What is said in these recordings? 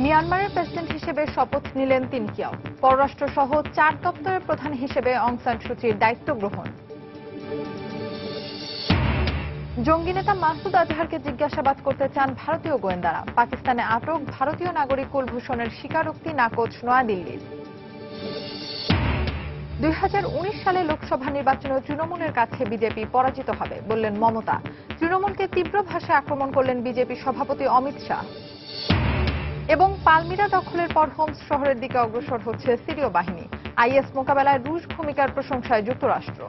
মিয়ানমারের প্রেসিডেন্ট হিসেবে শপথ নিলেন তিন কিয়াও। পররাষ্ট্র সহ 4 দপ্তরের প্রধান হিসেবে অং সান সুচির দায়িত্ব গ্রহণ। জঙ্গি নেতা মাসুদ আজহারকে জিজ্ঞাসাবাদ করতে চান ভারতীয় গোয়েন্দারা। পাকিস্তানে আটক ভারতীয় নাগরিক কুলভূষণের স্বীকারোক্তি নাকচ নয়াদিল্লির। 2019 সালে লোকসভা নির্বাচনে তৃণমূলের কাছে বিজেপি পরাজিত হবে বললেন মমতা। তৃণমূলকে তীব্র ভাষায় আক্রমণ করলেন বিজেপি সভাপতি অমিত শাহ। এবং পালমিরা দখলের পর হোমস শহরের দিকে অগ্রসর হচ্ছে সিরীয় বাহিনী। আইএস মোকাবেলায় রুশ ভূমিকার প্রশংসায় যুক্তরাষ্ট্র।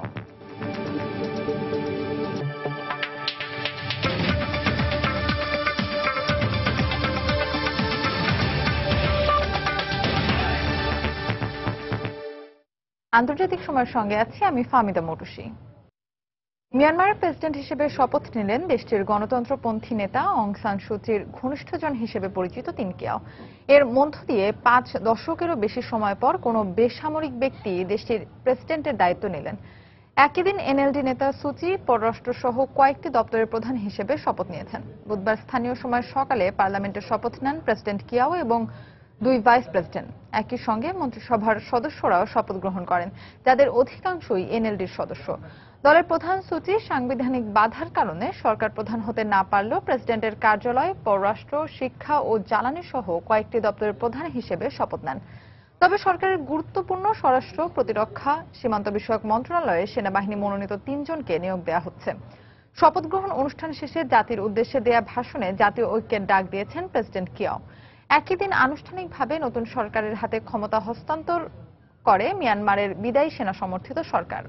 আন্তর্জাতিক সময়ের সঙ্গে আছি আমি ফাহমিদা মটুসি। মিয়ানমারের প্রেসিডেন্ট হিসেবে শপথ নিলেন দেশটির গণতন্ত্রপন্থী নেতা অং সান সুচির ঘনিষ্ঠজন হিসেবে পরিচিত তিন কিয়াও। এর মধ্য দিয়ে 5 দশকেরও বেশি সময় পর কোনো বেসামরিক ব্যক্তি দেশটির প্রেসিডেন্টের দায়িত্ব নিলেন। একই দিন এনএলডি নেতা সুচি পররাষ্ট্র সহ কয়েকটি দপ্তরের প্রধান হিসেবে শপথ নিয়েছেন। বুধবার স্থানীয় সময় সকালে পার্লামেন্টে শপথ নেন প্রেসিডেন্ট কিয়াও এবং 2 ভাইস প্রেসিডেন্ট। একই সঙ্গে মন্ত্রিসভার সদস্যরাও শপথ গ্রহণ করেন, যাদের অধিকাংশই এনএলডির সদস্য। দলের প্রধান সুচি সাংবিধানিক বাধার কারণে সরকার প্রধান হতে না পারলেও প্রেসিডেন্টের কার্যালয়, পররাষ্ট্র, শিক্ষা ও জ্বালানি সহ কয়েকটি দপ্তরের প্রধান হিসেবে শপথ নেন। তবে সরকারের গুরুত্বপূর্ণ স্বরাষ্ট্র, প্রতিরক্ষা, সীমান্ত বিষয়ক মন্ত্রণালয়ে সেনাবাহিনী মনোনীত 3 জনকে নিয়োগ দেওয়া হচ্ছে। শপথ গ্রহণ অনুষ্ঠান শেষে জাতির উদ্দেশ্যে দেয়া ভাষণে জাতীয় ঐক্যের ডাক দিয়েছেন প্রেসিডেন্ট কিয়াও। একই দিন আনুষ্ঠানিকভাবে নতুন সরকারের হাতে ক্ষমতা হস্তান্তর করে মিয়ানমারের বিদায়ী সেনা সমর্থিত সরকার।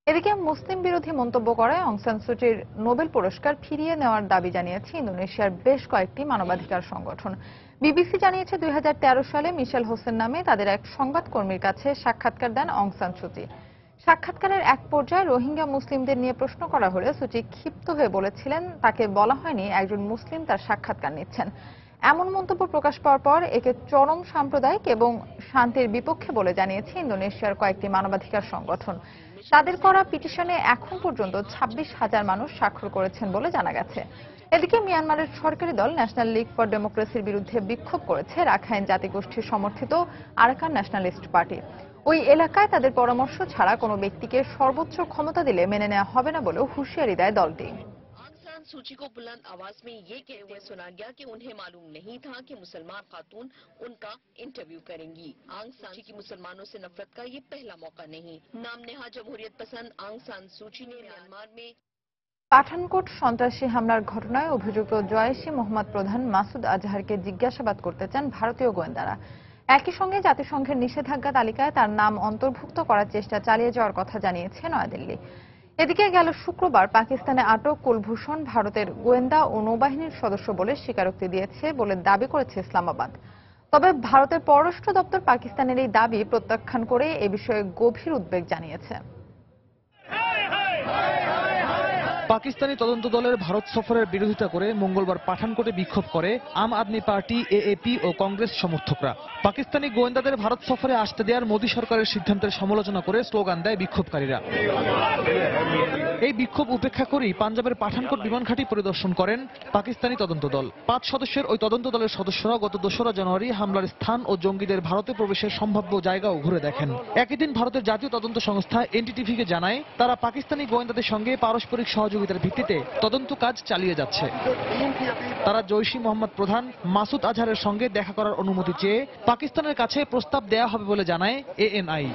এদিকে মুসলিম বিরোধী মন্তব্য করায় অং সান সুচির নোবেল পুরস্কার ফিরিয়ে নেওয়ার দাবি জানিয়েছে ইন্দোনেশিয়ার বেশ কয়েকটি মানবাধিকার সংগঠন। বিবিসি জানিয়েছে 2013 সালে মিশেল হোসেন নামে তাদের এক সংবাদকর্মীর কাছে সাক্ষাৎকার দেন অং সান সুচি। সাক্ষাৎকারের এক পর্যায়ে রোহিঙ্গা মুসলিমদের নিয়ে প্রশ্ন করা হলে সুচি ক্ষিপ্ত হয়ে বলেছিলেন তাকে বলা হয়নি একজন মুসলিম তার সাক্ষাৎকার নিচ্ছেন। এমন মন্তব্য প্রকাশ পাওয়ার পর একে চরম সাম্প্রদায়িক এবং শান্তির বিপক্ষে বলে জানিয়েছে ইন্দোনেশিয়ার কয়েকটি মানবাধিকার সংগঠন। তাদের করা পিটিশনে এখন পর্যন্ত 26,000 মানুষ স্বাক্ষর করেছেন বলে জানা গেছে। এদিকে মিয়ানমারের সরকারি দল ন্যাশনাল লীগ ফর ডেমোক্রেসির বিরুদ্ধে বিক্ষোভ করেছে রাখাইন জাতিগোষ্ঠীর সমর্থিত আরাকান ন্যাশনালিস্ট পার্টি। ওই এলাকায় তাদের পরামর্শ ছাড়া কোনো ব্যক্তিকে সর্বোচ্চ ক্ষমতা দিলে মেনে নেওয়া হবে না বলেও হুঁশিয়ারি দেয় দলটি। सूची को बुलंद आवाज में ये कहते हुए सुना गया कि उन्हें मालूम नहीं था कि मुसलमान खातून उनका इंटरव्यू करेंगी। आंग सान सूची की मुसलमानों से नफरत का ये पहला मौका नहीं। नाम नेहा जमहूरियत पसंद आंग सान सूची ने म्यांमार में পাঠানকোট সন্ত্রাসী হামলার ঘটনায় অভিযুক্ত জয়েশি মোহাম্মদ প্রধান মাসুদ আজহারকে জিজ্ঞাসাবাদ করতে চান ভারতীয় গোয়েন্দারা। একই সঙ্গে জাতিসংঘের নিষেধাজ্ঞা তালিকায় তার নাম অন্তর্ভুক্ত করার চেষ্টা চালিয়ে যাওয়ার কথা জানিয়েছে নয়াদিল্লি। এদিকে গেল শুক্রবার পাকিস্তানে আটক কুলভূষণ ভারতের গোয়েন্দা ও নৌবাহিনীর সদস্য বলে স্বীকারোক্তি দিয়েছে বলে দাবি করেছে ইসলামাবাদ। তবে ভারতের পররাষ্ট্র দপ্তর পাকিস্তানের এই দাবি প্রত্যাখ্যান করে এ বিষয়ে গভীর উদ্বেগ জানিয়েছে। পাকিস্তানি তদন্ত দলের ভারত সফরের বিরোধিতা করে মঙ্গলবার পাঠানকোটে বিক্ষোভ করে আম আদমি পার্টি, এএপি ও কংগ্রেস সমর্থকরা। পাকিস্তানি গোয়েন্দাদের ভারত সফরে আসতে দেওয়ার মোদী সরকারের সিদ্ধান্তের সমালোচনা করে স্লোগান দেয় বিক্ষোভকারীরা। এই বিক্ষোভ উপেক্ষা করেই পাঞ্জাবের পাঠানকোট বিমান ঘাঁটি পরিদর্শন করেন পাকিস্তানি তদন্ত দল। 5 সদস্যের ওই তদন্ত দলের সদস্যরা গত 2রা জানুয়ারি হামলার স্থান ও জঙ্গিদের ভারতে প্রবেশের সম্ভাব্য জায়গাও ঘুরে দেখেন। একই দিন ভারতের জাতীয় তদন্ত সংস্থা এনডিটিভিকে জানায় তারা পাকিস্তানি গোয়েন্দাদের সঙ্গে পারস্পরিক সহযোগিতার ভিত্তিতে তদন্ত কাজ চালিয়ে যাচ্ছে। তারা জৈশি মোহাম্মদ প্রধান মাসুদ আজহারের সঙ্গে দেখা করার অনুমতি চেয়ে পাকিস্তানের কাছে প্রস্তাব দেয়া হবে বলে জানায় এএনআই।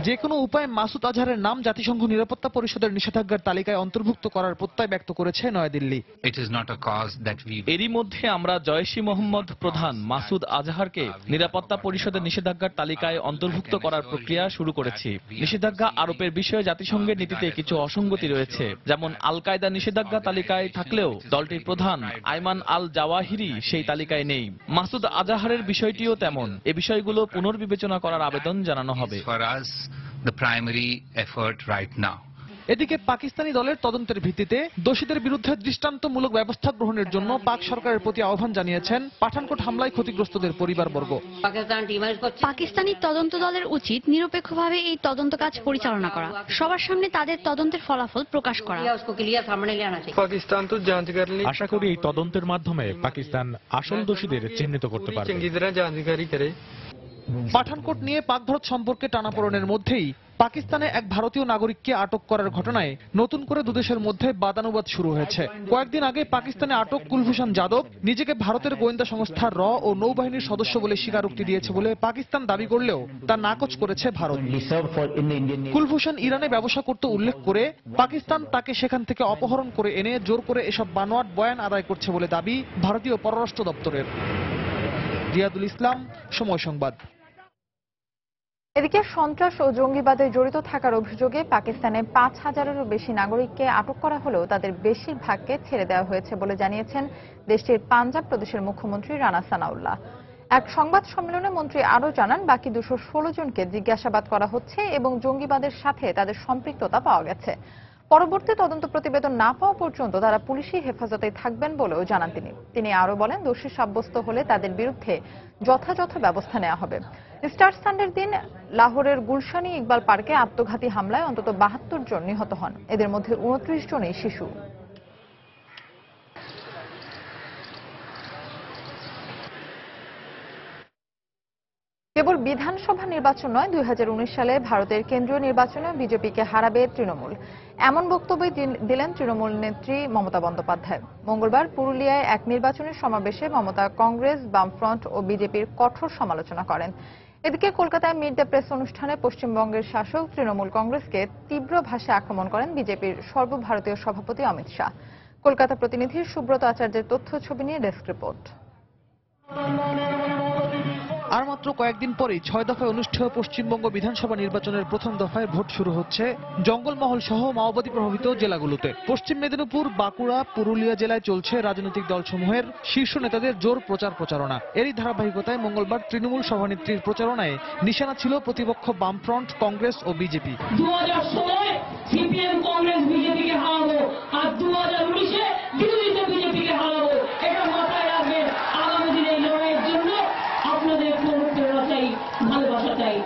যে কোনো উপায়ে মাসুদ আজহারের নাম জাতিসংঘ নিরাপত্তা পরিষদের নিষেধাজ্ঞার তালিকায় অন্তর্ভুক্ত করার প্রত্যয় ব্যক্ত করেছে নয়াদিল্লি। এরই মধ্যে আমরা জয়েশি মোহাম্মদ প্রধান মাসুদ আজহারকে নিরাপত্তা পরিষদের নিষেধাজ্ঞার তালিকায় অন্তর্ভুক্ত করার প্রক্রিয়া শুরু করেছি। নিষেধাজ্ঞা আরোপের বিষয়ে জাতিসংঘের নীতিতে কিছু অসঙ্গতি রয়েছে, যেমন আল কায়দা নিষেধাজ্ঞা তালিকায় থাকলেও দলটির প্রধান আইমান আল জাওয়াহিরি সেই তালিকায় নেই। মাসুদ আজহারের বিষয়টিও তেমন। এ বিষয়গুলো পুনর্বিবেচনা করার আবেদন জানানো হবে। এদিকে পাকিস্তানি দলের তদন্তের ভিত্তিতে দোষীদের বিরুদ্ধে দৃষ্টান্তমূলক ব্যবস্থা গ্রহণের জন্য পাক সরকারের প্রতি আহ্বান জানিয়েছেন পাঠানকোট হামলায় ক্ষতিগ্রস্তদের পরিবারবর্গ। পাকিস্তানি তদন্ত দলের উচিত নিরপেক্ষভাবে এই তদন্ত কাজ পরিচালনা করা, সবার সামনে তাদের তদন্তের ফলাফল প্রকাশ করা। আশা করি এই তদন্তের মাধ্যমে পাকিস্তান আসল দোষীদের চিহ্নিত করতে পারবে। পাঠানকোট নিয়ে পাক ভারত সম্পর্কে টানাপোড়েনের মধ্যেই পাকিস্তানে এক ভারতীয় নাগরিককে আটক করার ঘটনায় নতুন করে দুদেশের মধ্যে বাদানুবাদ শুরু হয়েছে। কয়েকদিন আগে পাকিস্তানে আটক কুলভূষণ যাদব নিজেকে ভারতের গোয়েন্দা সংস্থা র ও নৌবাহিনীর সদস্য বলে স্বীকারোক্তি দিয়েছে বলে পাকিস্তান দাবি করলেও তা নাকচ করেছে ভারত। কুলভূষণ ইরানে ব্যবসা করতে উল্লেখ করে পাকিস্তান তাকে সেখান থেকে অপহরণ করে এনে জোর করে এসব বানোয়াট বয়ান আদায় করছে বলে দাবি ভারতীয় পররাষ্ট্র দপ্তরের। রিয়াদুল ইসলাম, সময় সংবাদ। এদিকে সন্ত্রাস ও জঙ্গিবাদে জড়িত থাকার অভিযোগে পাকিস্তানে ৫,০০০-এরও বেশি নাগরিককে আটক করা হলেও তাদের বেশিরভাগকে ছেড়ে দেওয়া হয়েছে বলে জানিয়েছেন দেশটির পাঞ্জাব প্রদেশের মুখ্যমন্ত্রী রানা সানাউল্লাহ। এক সংবাদ সম্মেলনে মন্ত্রী আরও জানান, বাকি ২১৬ জনকে জিজ্ঞাসাবাদ করা হচ্ছে এবং জঙ্গিবাদের সাথে তাদের সম্পৃক্ততা পাওয়া গেছে। পরবর্তী তদন্ত প্রতিবেদন না পাওয়া পর্যন্ত তারা পুলিশি হেফাজতে থাকবেন বলেও জানান তিনি আরও বলেন, দোষী সাব্যস্ত হলে তাদের বিরুদ্ধে যথাযথ ব্যবস্থা নেওয়া হবে। স্টার সানডের দিন লাহোরের গুলশানি ইকবাল পার্কে আত্মঘাতী হামলায় অন্তত ৭২ জন নিহত হন, এদের মধ্যে ২৯ জনই শিশু। কেবল বিধানসভা নির্বাচন নয়, ২০১৯ সালে ভারতের কেন্দ্রীয় নির্বাচনে বিজেপিকে হারাবে তৃণমূল, এমন বক্তব্যই দিলেন তৃণমূল নেত্রী মমতা বন্দ্যোপাধ্যায়। মঙ্গলবার পুরুলিয়ায় এক নির্বাচনী সমাবেশে মমতা কংগ্রেস, বামফ্রন্ট ও বিজেপির কঠোর সমালোচনা করেন। এদিকে কলকাতায় মিট দ্য প্রেস অনুষ্ঠানে পশ্চিমবঙ্গের শাসক তৃণমূল কংগ্রেসকে তীব্র ভাষায় আক্রমণ করেন বিজেপির সর্বভারতীয় সভাপতি অমিত শাহ। কলকাতা প্রতিনিধি সুব্রত আচার্যের তথ্য ছবি নিয়ে ডেস্ক রিপোর্ট। আর মাত্র কয়েকদিন পরেই ৬ দফায় অনুষ্ঠেয় পশ্চিমবঙ্গ বিধানসভা নির্বাচনের প্রথম দফায় ভোট শুরু হচ্ছে জঙ্গলমহল সহ মাওবাদী প্রভাবিত জেলাগুলোতে। পশ্চিম মেদিনীপুর, বাঁকুড়া, পুরুলিয়া জেলায় চলছে রাজনৈতিক দলসমূহের শীর্ষ নেতাদের জোর প্রচারণা। এরই ধারাবাহিকতায় মঙ্গলবার তৃণমূল সভানেত্রীর প্রচারণায় নিশানা ছিল প্রতিপক্ষ বামফ্রন্ট, কংগ্রেস ও বিজেপি। 2016 সিপিএম কংগ্রেস বিজেপিকে হারাবো আর 2019-এ বিরোধীতে বিজেপিকে হারাবো, এটা মাথায় রাখবেন। আগামী দিনে লড়াইয়ের জন্য আপনাদের প্রেরণা চাই, ভালোবাসা চাই।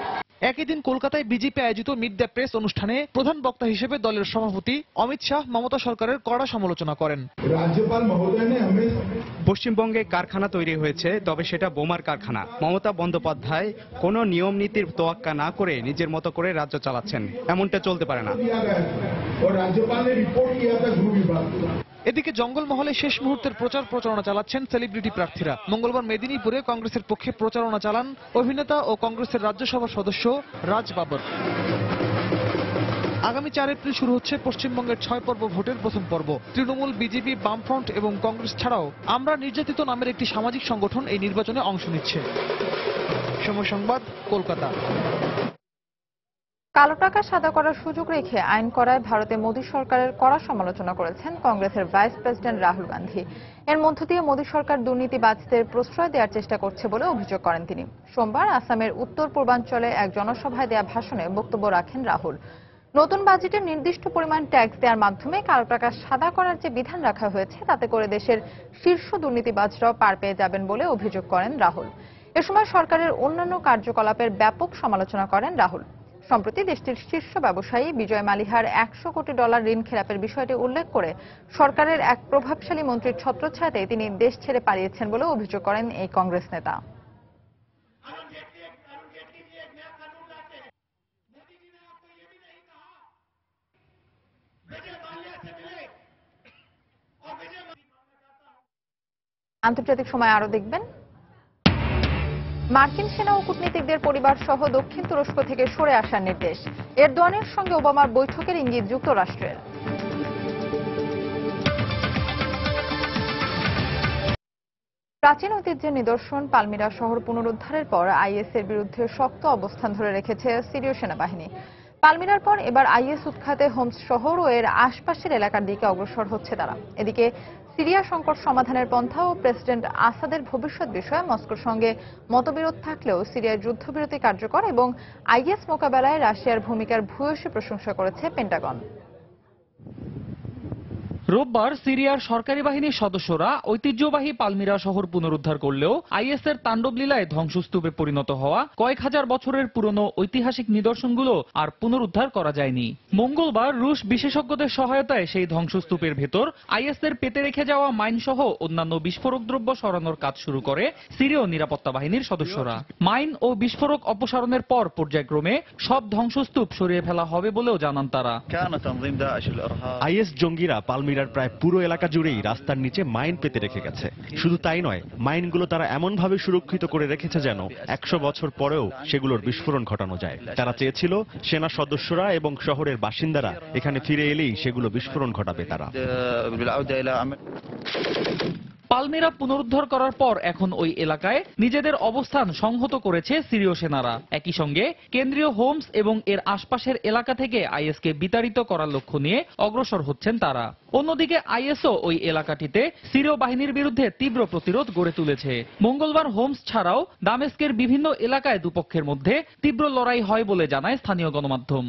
একই দিন কলকাতায় বিজেপি আয়োজিত মিট দ্য প্রেস অনুষ্ঠানে প্রধান বক্তা হিসেবে দলের সভাপতি অমিত শাহ মমতা সরকারের কড়া সমালোচনা করেন। রাজ্যপাল মহোদয় পশ্চিমবঙ্গে কারখানা তৈরি হয়েছে, তবে সেটা বোমার কারখানা। মমতা বন্দ্যোপাধ্যায় কোনো নিয়ম নীতির তোয়াক্কা না করে নিজের মতো করে রাজ্য চালাচ্ছেন, এমনটা চলতে পারে না। এদিকে জঙ্গলমহলে শেষ মুহূর্তের প্রচারণা চালাচ্ছেন সেলিব্রিটি প্রার্থীরা। মঙ্গলবার মেদিনীপুরে কংগ্রেসের পক্ষে প্রচারণা চালান অভিনেতা ও কংগ্রেসের রাজ্যসভার সদস্য রাজ বাবর। আগামী ৪ এপ্রিল শুরু হচ্ছে পশ্চিমবঙ্গের ৬ পর্ব ভোটের প্রথম পর্ব। তৃণমূল, বিজেপি, বামফ্রন্ট এবং কংগ্রেস ছাড়াও আমরা নির্যাতিত নামের একটি সামাজিক সংগঠন এই নির্বাচনে অংশ নিচ্ছে। সময় সংবাদ, কলকাতা। কালো টাকা সাদা করার সুযোগ রেখে আইন করায় ভারতে মোদী সরকারের কড়া সমালোচনা করেছেন কংগ্রেসের ভাইস প্রেসিডেন্ট রাহুল গান্ধী। এর মধ্য দিয়ে মোদী সরকার দুর্নীতিবাজদের প্রশ্রয় দেওয়ার চেষ্টা করছে বলে অভিযোগ করেন তিনি। সোমবার আসামের উত্তর পূর্বাঞ্চলে এক জনসভায় দেয়া ভাষণে বক্তব্য রাখেন রাহুল। নতুন বাজেটে নির্দিষ্ট পরিমাণ ট্যাক্স দেওয়ার মাধ্যমে কালো টাকা সাদা করার যে বিধান রাখা হয়েছে তাতে করে দেশের শীর্ষ দুর্নীতিবাজরাও পার পেয়ে যাবেন বলে অভিযোগ করেন রাহুল। এ সময় সরকারের অন্যান্য কার্যকলাপের ব্যাপক সমালোচনা করেন রাহুল। সম্প্রতি দেশটির শীর্ষ ব্যবসায়ী বিজয় মালিহার $100 কোটি ঋণ খেলাপের বিষয়টি উল্লেখ করে সরকারের এক প্রভাবশালী মন্ত্রীর ছত্রছায়াতে তিনি দেশ ছেড়ে পালিয়েছেন বলে অভিযোগ করেন এই কংগ্রেস নেতা। আন্তর্জাতিক সময় আরো দেখবেন, মার্কিন সেনা ও কূটনীতিকদের পরিবার সহ দক্ষিণ তুরস্ক থেকে সরে আসার নির্দেশ। এরদোয়ানের সঙ্গে ওবামার বৈঠকের ইঙ্গিত যুক্তরাষ্ট্রের। প্রাচীন ঐতিহ্যের নিদর্শন পালমিরা শহর পুনরুদ্ধারের পর আইএস এর বিরুদ্ধে শক্ত অবস্থান ধরে রেখেছে সিরীয় সেনাবাহিনী। পালমিরার পর এবার আইএস উৎখাতে হোমস শহর ও এর আশপাশের এলাকার দিকে অগ্রসর হচ্ছে তারা। এদিকে সিরিয়া সংকট সমাধানের পন্থা ও প্রেসিডেন্ট আসাদের ভবিষ্যৎ বিষয়ে মস্কোর সঙ্গে মতবিরোধ থাকলেও সিরিয়ার যুদ্ধবিরতি কার্যকর এবং আইএস মোকাবেলায় রাশিয়ার ভূমিকার ভূয়সী প্রশংসা করেছে পেন্টাগন। রোববার সিরিয়ার সরকারি বাহিনীর সদস্যরা ঐতিহ্যবাহী পালমিরা শহর পুনরুদ্ধার করলেও আইএসের তাণ্ডবলীলায় ধ্বংসস্তূপে পরিণত হওয়া কয়েক হাজার বছরের পুরনো ঐতিহাসিক নিদর্শনগুলো আর পুনরুদ্ধার করা যায়নি। মঙ্গলবার রুশ বিশেষজ্ঞদের সহায়তায় সেই ধ্বংসস্তূপের ভেতর আইএসের পেতে রেখে যাওয়া মাইনসহ অন্যান্য বিস্ফোরক দ্রব্য সরানোর কাজ শুরু করে সিরীয় নিরাপত্তা বাহিনীর সদস্যরা। মাইন ও বিস্ফোরক অপসারণের পর পর্যায়ক্রমে সব ধ্বংসস্তূপ সরিয়ে ফেলা হবে বলেও জানান তারা। আইএস জঙ্গিরা পালমিরার প্রায় পুরো এলাকা জুড়েই রাস্তার নিচে মাইন পেতে রেখে গেছে। শুধু তাই নয়, মাইনগুলো তারা এমনভাবে সুরক্ষিত করে রেখেছে যেন 100 বছর পরেও সেগুলোর বিস্ফোরণ ঘটানো যায়। তারা চেয়েছিল সেনা সদস্যরা এবং শহরের বাসিন্দারা এখানে ফিরে এলেই সেগুলো বিস্ফোরণ ঘটাবে তারা। পালমিরা পুনরুদ্ধার করার পর এখন ওই এলাকায় নিজেদের অবস্থান সংহত করেছে সিরীয় সেনারা। একই সঙ্গে কেন্দ্রীয় হোমস এবং এর আশপাশের এলাকা থেকে আইএসকে বিতাড়িত করার লক্ষ্য নিয়ে অগ্রসর হচ্ছেন তারা। অন্যদিকে আইএসও ওই এলাকাটিতে সিরীয় বাহিনীর বিরুদ্ধে তীব্র প্রতিরোধ গড়ে তুলেছে। মঙ্গলবার হোমস ছাড়াও দামেস্কের বিভিন্ন এলাকায় দুপক্ষের মধ্যে তীব্র লড়াই হয় বলে জানায় স্থানীয় গণমাধ্যম।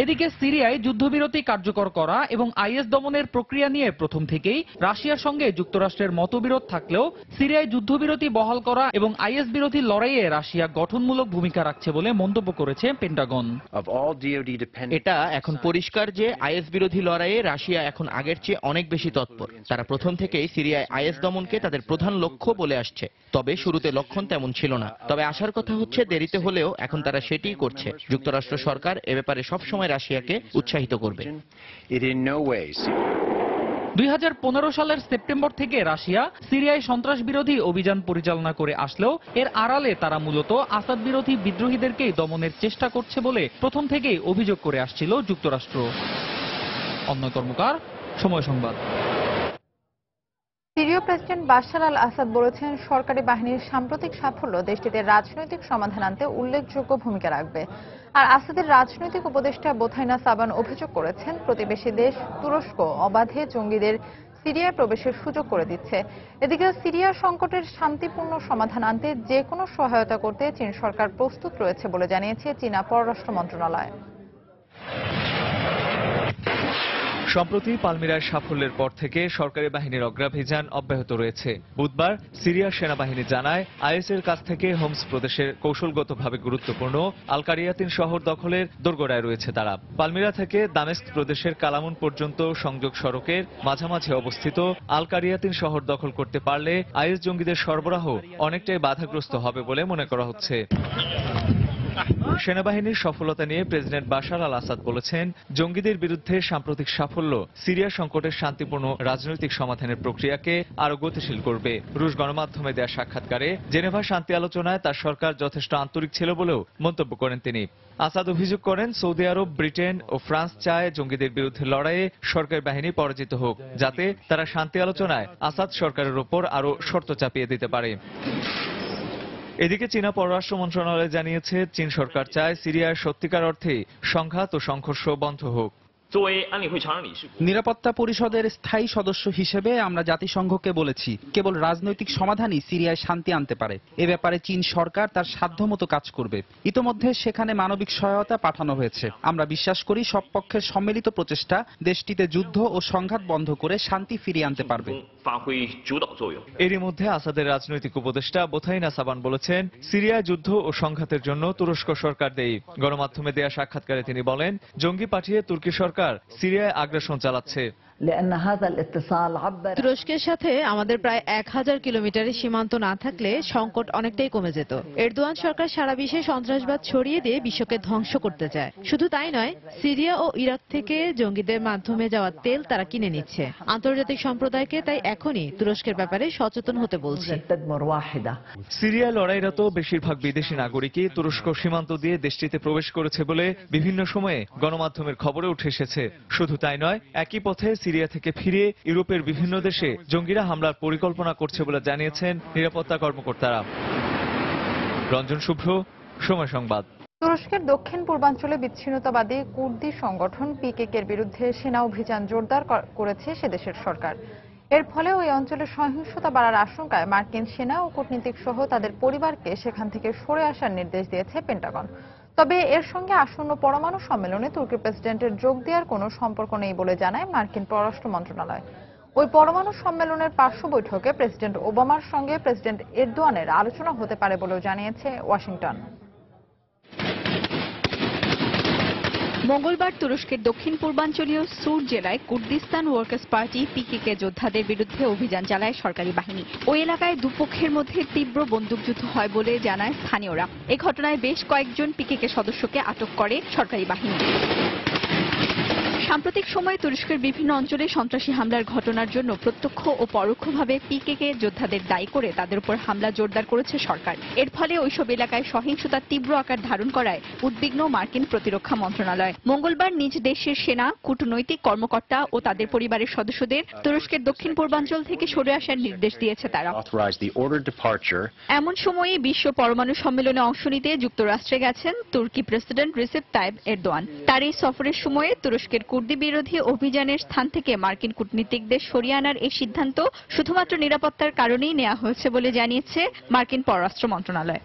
এদিকে সিরিয়ায় যুদ্ধবিরতি কার্যকর করা এবং আইএস দমনের প্রক্রিয়া নিয়ে প্রথম থেকেই রাশিয়ার সঙ্গে যুক্তরাষ্ট্রের মতবিরোধ থাকলেও সিরিয়ায় যুদ্ধবিরতি বহাল করা এবং আইএস বিরোধী লড়াইয়ে রাশিয়া গঠনমূলক ভূমিকা রাখছে বলে মন্তব্য করেছে পেন্টাগন। এটা এখন পরিষ্কার যে আইএস বিরোধী লড়াইয়ে রাশিয়া এখন আগের চেয়ে অনেক বেশি তৎপর। তারা প্রথম থেকেই সিরিয়ায় আইএস দমনকে তাদের প্রধান লক্ষ্য বলে আসছে। তবে শুরুতে লক্ষণ তেমন ছিল না। তবে আসার কথা হচ্ছে দেরিতে হলেও এখন তারা সেটিই করছে। যুক্তরাষ্ট্র সরকার এ ব্যাপারে সবসময় রাশিয়াকে উৎসাহিত করবে। 2015 সালের সেপ্টেম্বর থেকে রাশিয়া সিরিয়ায় সন্ত্রাস বিরোধী অভিযান পরিচালনা করে আসলেও এর আড়ালে তারা মূলত আসাদ বিরোধী বিদ্রোহীদেরকেই দমনের চেষ্টা করছে বলে প্রথম থেকেই অভিযোগ করে আসছিল যুক্তরাষ্ট্র। অন্যয় কর্মকার, সময় সংবাদ। সিরীয় প্রেসিডেন্ট বাশার আল আসাদ বলেছেন সরকারি বাহিনীর সাম্প্রতিক সাফল্য দেশটিতে রাজনৈতিক সমাধান আনতে উল্লেখযোগ্য ভূমিকা রাখবে। আর আসাদের রাজনৈতিক উপদেষ্টা বোথাইনা সাবান অভিযোগ করেছেন প্রতিবেশী দেশ তুরস্ক অবাধে জঙ্গিদের সিরিয়ায় প্রবেশের সুযোগ করে দিচ্ছে। এদিকে সিরিয়া সংকটের শান্তিপূর্ণ সমাধান আনতে যে কোনো সহায়তা করতে চীন সরকার প্রস্তুত রয়েছে বলে জানিয়েছে চীনা পররাষ্ট্র মন্ত্রণালয়। সম্প্রতি পালমিরার সাফল্যের পর থেকে সরকারি বাহিনীর অগ্রাভিযান অব্যাহত রয়েছে। বুধবার সিরিয়ার সেনাবাহিনী জানায় আইএসের কাছ থেকে হোমস প্রদেশের কৌশলগতভাবে গুরুত্বপূর্ণ আল কারিয়াতিন শহর দখলের দোরগোড়ায় রয়েছে তারা। পালমিরা থেকে দামেস্ক প্রদেশের কালামুন পর্যন্ত সংযোগ সড়কের মাঝামাঝি অবস্থিত আল কারিয়াতিন শহর দখল করতে পারলে আইএস জঙ্গিদের সরবরাহ অনেকটাই বাধাগ্রস্ত হবে বলে মনে করা হচ্ছে। সেনাবাহিনীর সফলতা নিয়ে প্রেসিডেন্ট বাশার আল আসাদ বলেছেন জঙ্গিদের বিরুদ্ধে সাম্প্রতিক সাফল্য সিরিয়া সংকটের শান্তিপূর্ণ রাজনৈতিক সমাধানের প্রক্রিয়াকে আরো গতিশীল করবে। রুশ গণমাধ্যমে দেয়া সাক্ষাৎকারে জেনেভা শান্তি আলোচনায় তার সরকার যথেষ্ট আন্তরিক ছিল বলেও মন্তব্য করেন তিনি। আসাদ অভিযোগ করেন সৌদি আরব, ব্রিটেন ও ফ্রান্স চায় জঙ্গিদের বিরুদ্ধে লড়াইয়ে সরকারি বাহিনী পরাজিত হোক, যাতে তারা শান্তি আলোচনায় আসাদ সরকারের ওপর আরো শর্ত চাপিয়ে দিতে পারে। এদিকে চীনা পররাষ্ট্র মন্ত্রণালয় জানিয়েছে চীন সরকার চায় সিরিয়ার সত্যিকার অর্থে সংঘাত ও সংঘর্ষ বন্ধ হোক। নিরাপত্তা পরিষদের স্থায়ী সদস্য হিসেবে আমরা জাতিসংঘকে বলেছি কেবল রাজনৈতিক সমাধানই সিরিয়ায় শান্তি আনতে পারে। এ ব্যাপারে চীন সরকার তার সাধ্যমতো কাজ করবে। ইতোমধ্যে সেখানে মানবিক সহায়তা পাঠানো হয়েছে। আমরা বিশ্বাস করি সব পক্ষের সম্মিলিত প্রচেষ্টা দেশটিতে যুদ্ধ ও সংঘাত বন্ধ করে শান্তি ফিরিয়ে আনতে পারবে। এরই মধ্যে আসাদের রাজনৈতিক উপদেষ্টা বোথাইনা সাবান বলেছেন সিরিয়ায় যুদ্ধ ও সংঘাতের জন্য তুরস্ক সরকার দেয়। গণমাধ্যমে দেয়া সাক্ষাৎকারে তিনি বলেন জঙ্গি পাঠিয়ে তুর্কি সরকার সিরিয়ায় আগ্রাসন চালাচ্ছে। তুরস্কের সাথে আমাদের প্রায় 1000 কিলোমিটারের সীমান্ত না থাকলে সংকট অনেকটাই কমে যেত। এরদোয়ান সরকার সারা বিশ্বে সন্ত্রাসবাদ ছড়িয়ে দিয়ে বিশ্বকে ধ্বংস করতে চায়। শুধু তাই নয়, সিরিয়া ও ইরাক থেকে জঙ্গিদের মাধ্যমে যাওয়া তেল তারা কিনে নিচ্ছে। আন্তর্জাতিক সম্প্রদায়কে তাই এখনই তুরস্কের ব্যাপারে সচেতন হতে বলছে। সিরিয়া লড়াইরত বেশিরভাগ বিদেশি নাগরিকই তুরস্ক সীমান্ত দিয়ে দেশটিতে প্রবেশ করেছে বলে বিভিন্ন সময়ে গণমাধ্যমের খবরে উঠে এসেছে। শুধু তাই নয়, একই পথে সিরিয়া থেকে ফিরে ইউরোপের বিভিন্ন দেশে জঙ্গিরা হামলার পরিকল্পনা করছে বলে জানিয়েছেন নিরাপত্তা কর্মকর্তারা। রঞ্জন শুভ্র, সময় সংবাদ। তুরস্কের দক্ষিণ পূর্বাঞ্চলে বিচ্ছিন্নতাবাদী কুর্দি সংগঠন পিকেকের বিরুদ্ধে সেনা অভিযান জোরদার করেছে সে দেশের সরকার। এর ফলে ওই অঞ্চলে সহিংসতা বাড়ার আশঙ্কায় মার্কিন সেনা ও কূটনীতিক সহ তাদের পরিবারকে সেখান থেকে সরে আসার নির্দেশ দিয়েছে পেন্টাগন। তবে এর সঙ্গে আসন্ন পরমাণু সম্মেলনে তুর্কি প্রেসিডেন্টের যোগ দেওয়ার কোনো সম্পর্ক নেই বলে জানায় মার্কিন পররাষ্ট্র মন্ত্রণালয়। ওই পরমাণু সম্মেলনের পার্শ্ব বৈঠকে প্রেসিডেন্ট ওবামার সঙ্গে প্রেসিডেন্ট এরদোয়ানের আলোচনা হতে পারে বলেও জানিয়েছে ওয়াশিংটন। মঙ্গলবার তুরস্কের দক্ষিণ পূর্বাঞ্চলীয় সুর জেলায় কুর্দিস্তান ওয়ার্কার্স পার্টি পিকেকে যোদ্ধাদের বিরুদ্ধে অভিযান চালায় সরকারি বাহিনী। ওই এলাকায় দুপক্ষের মধ্যে তীব্র বন্দুকযুদ্ধ হয় বলে জানায় স্থানীয়রা। এ ঘটনায় বেশ কয়েকজন পিকেকে সদস্যকে আটক করে সরকারি বাহিনী। সাম্প্রতিক সময়ে তুরস্কের বিভিন্ন অঞ্চলে সন্ত্রাসী হামলার ঘটনার জন্য প্রত্যক্ষ ও পরোক্ষভাবে পিকেকে যোদ্ধাদের দায়ী করে তাদের উপর হামলা জোরদার করেছে সরকার। এর ফলে ওইসব এলাকায় সহিংসতা তীব্র আকার ধারণ করায় উদ্বিগ্ন মার্কিন প্রতিরক্ষা মন্ত্রণালয়। মঙ্গলবার নিজ দেশের সেনা, কূটনৈতিক কর্মকর্তা ও তাদের পরিবারের সদস্যদের তুরস্কের দক্ষিণ পূর্বাঞ্চল থেকে সরে আসার নির্দেশ দিয়েছে তারা। এমন সময়ে বিশ্ব পরমাণু সম্মেলনে অংশ নিতে যুক্তরাষ্ট্রে গেছেন তুর্কি প্রেসিডেন্ট রিসেপ তাইব এরদোয়ান। তার এই সফরের সময়ে তুরস্কের কুর্দি বিরোধী অভিযানের স্থান থেকে মার্কিন কূটনীতিকদের সরিয়ে আনার এই সিদ্ধান্ত শুধুমাত্র নিরাপত্তার কারণেই নেওয়া হয়েছে বলে জানিয়েছে মার্কিন পররাষ্ট্র মন্ত্রণালয়।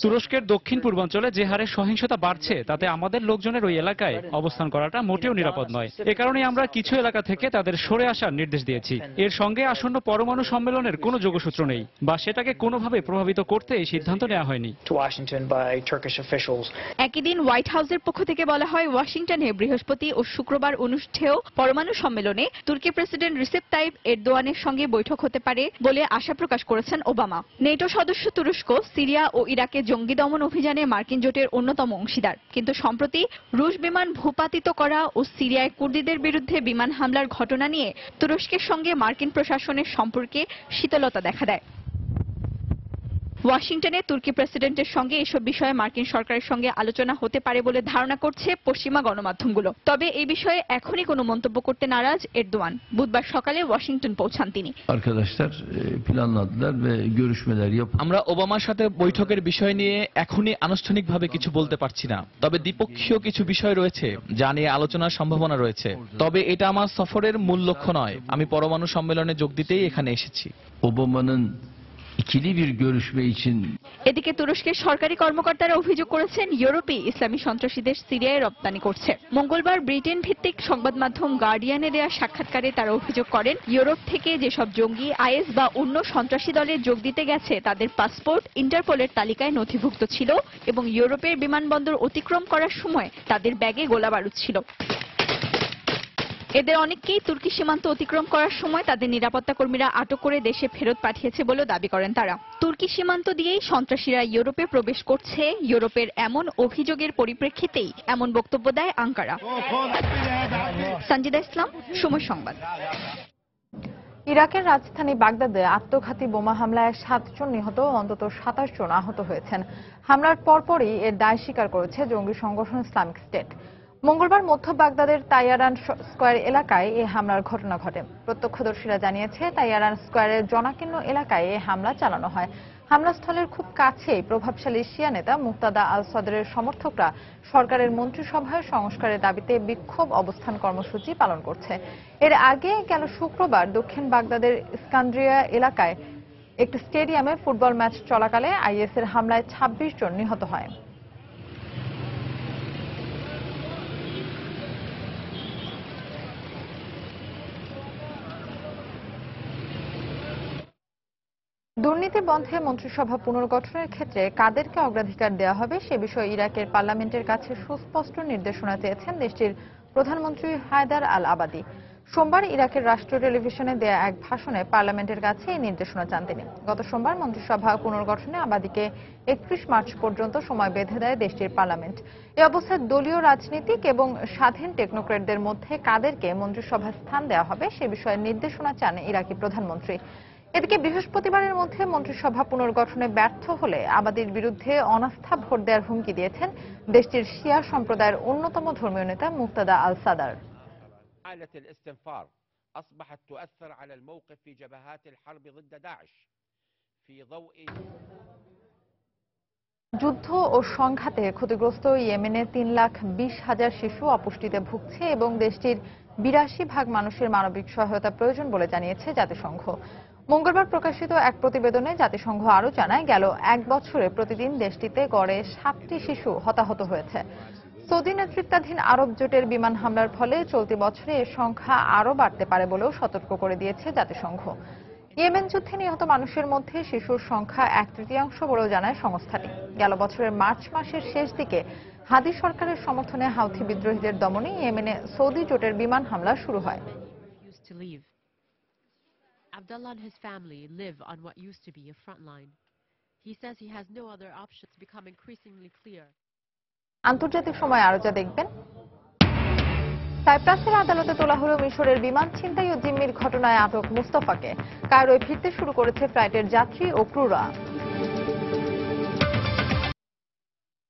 তুরস্কের দক্ষিণ পূর্বাঞ্চলে যে হারে সহিংসতা বাড়ছে তাতে আমাদের লোকজনের ওই এলাকায় অবস্থান করাটা মোটেও নিরাপদ নয়। এ কারণে আমরা কিছু এলাকা থেকে তাদের সরে আসার নির্দেশ দিয়েছি। এর সঙ্গে আসন্ন পরমাণু সম্মেলনের কোনো যোগসূত্র নেই বা সেটাকে কোনোভাবে প্রভাবিত করতে এই সিদ্ধান্ত নেওয়া হয়নি। একই দিন হোয়াইট হাউসের পক্ষ থেকে বলা হয়, ওয়াশিংটনে বৃহস্পতি ও শুক্রবার অনুষ্ঠেয় পরমাণু সম্মেলনে তুর্কি প্রেসিডেন্ট রিসেপ তাইব এরদোয়ানের সঙ্গে বৈঠক হতে পারে বলে আশা প্রকাশ করেছেন ওবামা। নেটো সদস্য তুরস্ক সিরিয়া ও ইরাকে জঙ্গি দমন অভিযানে মার্কিন জোটের অন্যতম অংশীদার। কিন্তু সম্প্রতি রুশ বিমান ভূপাতিত করা ও সিরিয়ায় কুর্দিদের বিরুদ্ধে বিমান হামলার ঘটনা নিয়ে তুরস্কের সঙ্গে মার্কিন প্রশাসনের সম্পর্কে শীতলতা দেখা দেয়। ওয়াশিংটনে তুর্কি প্রেসিডেন্টের সঙ্গে এসব বিষয়ে মার্কিন সরকারের সঙ্গে আলোচনা হতে পারে বলে ধারণা করছে পশ্চিমা গণমাধ্যমগুলো। তবে এই বিষয়ে এখনই কোনো মন্তব্য করতে নারাজ এরদোয়ান। বুধবার সকালে ওয়াশিংটন পৌঁছান তিনি। আমরা ওবামার সাথে বৈঠকের বিষয় নিয়ে এখনই আনুষ্ঠানিকভাবে কিছু বলতে পারছি না। তবে দ্বিপক্ষীয় কিছু বিষয় রয়েছে যা নিয়ে আলোচনার সম্ভাবনা রয়েছে। তবে এটা আমার সফরের মূল লক্ষ্য নয়। আমি পরমাণু সম্মেলনে যোগ দিতেই এখানে এসেছি। এদিকে তুরস্কের সরকারি কর্মকর্তারা অভিযোগ করেছেন, ইউরোপে ইসলামী সন্ত্রাসীদের সিরিয়ায় রপ্তানি করছে। মঙ্গলবার ব্রিটেন ভিত্তিক সংবাদ মাধ্যম গার্ডিয়ানে দেয়া সাক্ষাৎকারে তারা অভিযোগ করেন, ইউরোপ থেকে যেসব জঙ্গি আইএস বা অন্য সন্ত্রাসী দলে যোগ দিতে গেছে তাদের পাসপোর্ট ইন্টারপোলের তালিকায় নথিভুক্ত ছিল এবং ইউরোপের বিমানবন্দর অতিক্রম করার সময় তাদের ব্যাগে গোলাবারুদ ছিল। এদের অনেককেই তুর্কি সীমান্ত অতিক্রম করার সময় তাদের নিরাপত্তা কর্মীরা আটক করে দেশে ফেরত পাঠিয়েছে বলেও দাবি করেন তারা। তুর্কি সীমান্ত দিয়েই সন্ত্রাসীরা ইউরোপে প্রবেশ করছে, ইউরোপের এমন অভিযোগের পরিপ্রেক্ষিতেই এমন বক্তব্য দেয় আঙ্কারা। সঞ্জিদা ইসলাম, সময় সংবাদ। ইরাকের রাজধানী বাগদাদে আত্মঘাতী বোমা হামলায় 7 জন নিহত ও অন্তত 27 জন আহত হয়েছেন। হামলার পরপরই এর দায় স্বীকার করেছে জঙ্গি সংগঠন ইসলামিক স্টেট। মঙ্গলবার মধ্য বাগদাদের তাইয়ারান স্কয়ার এলাকায় এই হামলার ঘটনা ঘটে। প্রত্যক্ষদর্শীরা জানিয়েছে, তাইয়ারান স্কয়ারের জনাকীর্ণ এলাকায় এই হামলা চালানো হয়। হামলাস্থলের খুব কাছেই প্রভাবশালী শিয়া নেতা মুক্তাদা আল সদরের সমর্থকরা সরকারের মন্ত্রিসভায় সংস্কারের দাবিতে বিক্ষোভ অবস্থান কর্মসূচি পালন করছে। এর আগে গেল শুক্রবার দক্ষিণ বাগদাদের ইস্কান্দ্রিয়া এলাকায় একটি স্টেডিয়ামে ফুটবল ম্যাচ চলাকালে আইএসের হামলায় 26 জন নিহত হয়। দুর্নীতি বন্ধে মন্ত্রিসভা পুনর্গঠনের ক্ষেত্রে কাদেরকে অগ্রাধিকার দেওয়া হবে সে বিষয়ে ইরাকের পার্লামেন্টের কাছে সুস্পষ্ট নির্দেশনা চেয়েছেন দেশটির প্রধানমন্ত্রী হায়দার আল আবাদি। সোমবার ইরাকের রাষ্ট্রীয় টেলিভিশনে দেয়া এক ভাষণে পার্লামেন্টের কাছে এই নির্দেশনা চান তিনি। গত সোমবার মন্ত্রিসভা পুনর্গঠনে আবাদিকে 31 মার্চ পর্যন্ত সময় বেঁধে দেয় দেশটির পার্লামেন্ট। এই অবস্থায় দলীয় রাজনীতিক এবং স্বাধীন টেকনোক্রেটদের মধ্যে কাদেরকে মন্ত্রিসভায় স্থান দেওয়া হবে সে বিষয়ে নির্দেশনা চান ইরাকি প্রধানমন্ত্রী। এদিকে বৃহস্পতিবারের মধ্যে মন্ত্রিসভা পুনর্গঠনে ব্যর্থ হলে আবাদির বিরুদ্ধে অনাস্থা ভোট দেওয়ার হুমকি দিয়েছেন দেশটির শিয়া সম্প্রদায়ের অন্যতম ধর্মীয় নেতা মুক্তাদা আল সাদার। যুদ্ধ ও সংঘাতে ক্ষতিগ্রস্ত ইয়েমেনের 3,20,000 শিশু অপুষ্টিতে ভুগছে এবং দেশটির 82% মানুষের মানবিক সহায়তা প্রয়োজন বলে জানিয়েছে জাতিসংঘ। মঙ্গলবার প্রকাশিত এক প্রতিবেদনে জাতিসংঘ আরও জানায়, গেল এক বছরে প্রতিদিন দেশটিতে গড়ে 7টি শিশু হতাহত হয়েছে। সৌদি নেতৃত্বাধীন আরব জোটের বিমান হামলার ফলে চলতি বছরে এর সংখ্যা আরও বাড়তে পারে বলেও সতর্ক করে দিয়েছে জাতিসংঘ। ইয়েমেন যুদ্ধে নিহত মানুষের মধ্যে শিশুর সংখ্যা 1/3 বলেও জানায় সংস্থাটি। গেল বছরের মার্চ মাসের শেষ দিকে হাদি সরকারের সমর্থনে হাউথি বিদ্রোহীদের দমনে ইয়েমেনে সৌদি জোটের বিমান হামলা শুরু হয়। Abdullah and his family live on what used to be a front line. He says he has no other options become increasingly clear. আন্তর্জাতিক সময় আরো যা দেখবেন, সাইপ্রাসের আদালতে তোলা হলো মিশরের বিমান ছিনতাই ও জিম্মির ঘটনায় আটক মুস্তাফাকে। কায়রোয় ফিরতে শুরু করেছে ফ্লাইটের যাত্রী ও ক্রুরা।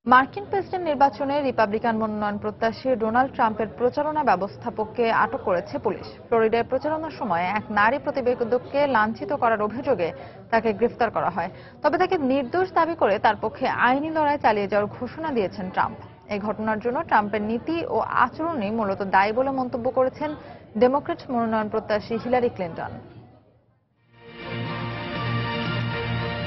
মার্কিন প্রেসিডেন্ট নির্বাচনে রিপাবলিকান মনোনয়ন প্রত্যাশী ডোনাল্ড ট্রাম্পের প্রচারণা ব্যবস্থাপককে আটক করেছে পুলিশ। ফ্লোরিডায় প্রচারণার সময় এক নারী প্রতিবেদককে লাঞ্ছিত করার অভিযোগে তাকে গ্রেফতার করা হয়। তবে তাকে নির্দোষ দাবি করে তার পক্ষে আইনি লড়াই চালিয়ে যাওয়ার ঘোষণা দিয়েছেন ট্রাম্প। এই ঘটনার জন্য ট্রাম্পের নীতি ও আচরণই মূলত দায়ী বলে মন্তব্য করেছেন ডেমোক্র্যাট মনোনয়ন প্রত্যাশী হিলারি ক্লিন্টন।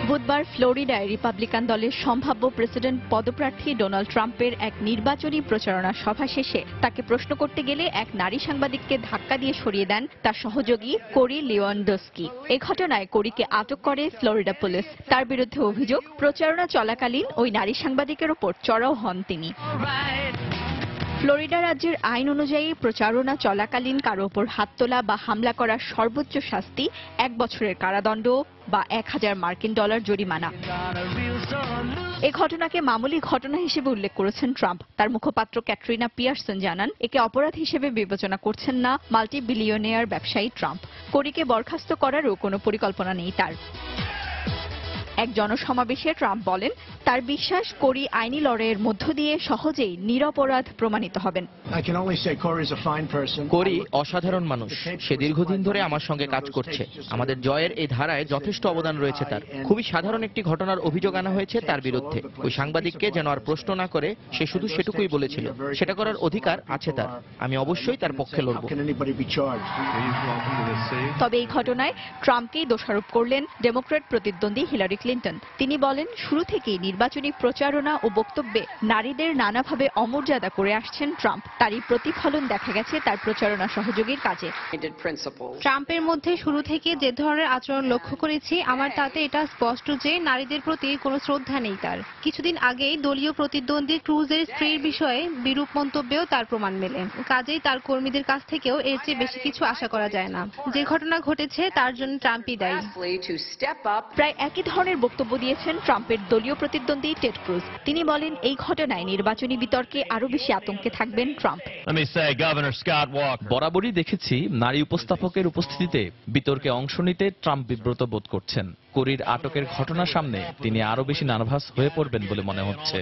বুধবার ফ্লোরিডায় রিপাবলিকান দলের সম্ভাব্য প্রেসিডেন্ট পদপ্রার্থী ডোনাল্ড ট্রাম্পের এক নির্বাচনী প্রচারণা সভা শেষে তাকে প্রশ্ন করতে গেলে এক নারী সাংবাদিককে ধাক্কা দিয়ে সরিয়ে দেন তার সহযোগী কোরি লিওয়ানডস্কি। এ ঘটনায় কোরিকে আটক করে ফ্লোরিডা পুলিশ। তার বিরুদ্ধে অভিযোগ, প্রচারণা চলাকালীন ওই নারী সাংবাদিকের ওপর চড়াও হন তিনি। ফ্লোরিডা রাজ্যের আইন অনুযায়ী প্রচারণা চলাকালীন কারো ওপর হাত তোলা বা হামলা করার সর্বোচ্চ শাস্তি 1 বছরের কারাদণ্ড বা $1000 জরিমানা। এ ঘটনাকে মামুলি ঘটনা হিসেবে উল্লেখ করেছেন ট্রাম্প। তার মুখপাত্র ক্যাটরিনা পিয়ারসন জানান, একে অপরাধ হিসেবে বিবেচনা করছেন না মাল্টি বিলিয়নিয়ার ব্যবসায়ী ট্রাম্প। কোরিকে বরখাস্ত করারও কোনো পরিকল্পনা নেই তার। এক জনসমাবেশে ট্রাম্প বলেন, তার বিশ্বাস কোরি আইনি লড়াইয়ের মধ্য দিয়ে সহজেই নিরপরাধ প্রমাণিত হবেন। কোরি অসাধারণ মানুষ, সে দীর্ঘদিন ধরে আমার সঙ্গে কাজ করছে। আমাদের জয়ের এই ধারায় যথেষ্ট অবদান রয়েছে তার। খুবই সাধারণ একটি ঘটনার অভিযোগ আনা হয়েছে তার বিরুদ্ধে। ওই সাংবাদিককে যেন আর প্রশ্ন না করে, সে শুধু সেটুকুই বলেছিল। সেটা করার অধিকার আছে তার। আমি অবশ্যই তার পক্ষে লড়ব। তবে এই ঘটনায় ট্রাম্পকেই দোষারোপ করলেন ডেমোক্র্যাট প্রতিদ্বন্দ্বী হিলারি ক্লিন্টন। তিনি বলেন, শুরু থেকেই নির্বাচনী প্রচারণা ও বক্তব্যে নারীদের নানাভাবে অমর্যাদা করে আসছেন ট্রাম্প। তারই প্রতিফলন দেখা গেছে তার প্রচারণা সহযোগীর কাজে। ট্রাম্পের মধ্যে শুরু থেকে যে ধরনের আচরণ লক্ষ্য করেছি, আমার তাতে এটা স্পষ্ট যে নারীদের প্রতি কোনো শ্রদ্ধা নেই তার। কিছুদিন আগেই দলীয় প্রতিদ্বন্দ্বী ক্রুজের স্ত্রীর বিষয়ে বিরূপ মন্তব্যেও তার প্রমাণ মেলে। কাজেই তার কর্মীদের কাছ থেকেও এর চেয়ে বেশি কিছু আশা করা যায় না। যে ঘটনা ঘটেছে তার জন্য ট্রাম্পই দায়ী। প্রায় একই ধরনের বক্তব্য দিয়েছেন ট্রাম্পের দলীয় প্রতিদ্বন্দ্বী টেড ক্রুজ। তিনি বলেন, এই ঘটনায় নির্বাচনী বিতর্কে আরো বেশি আতঙ্কে থাকবেন ট্রাম্প। বরাবরই দেখেছি নারী উপস্থাপকের উপস্থিতিতে বিতর্কে অংশ নিতে ট্রাম্প বিব্রত বোধ করছেন। কোরির আটকের ঘটনার সামনে তিনি আরো বেশি নার্ভাস হয়ে পড়বেন বলে মনে হচ্ছে।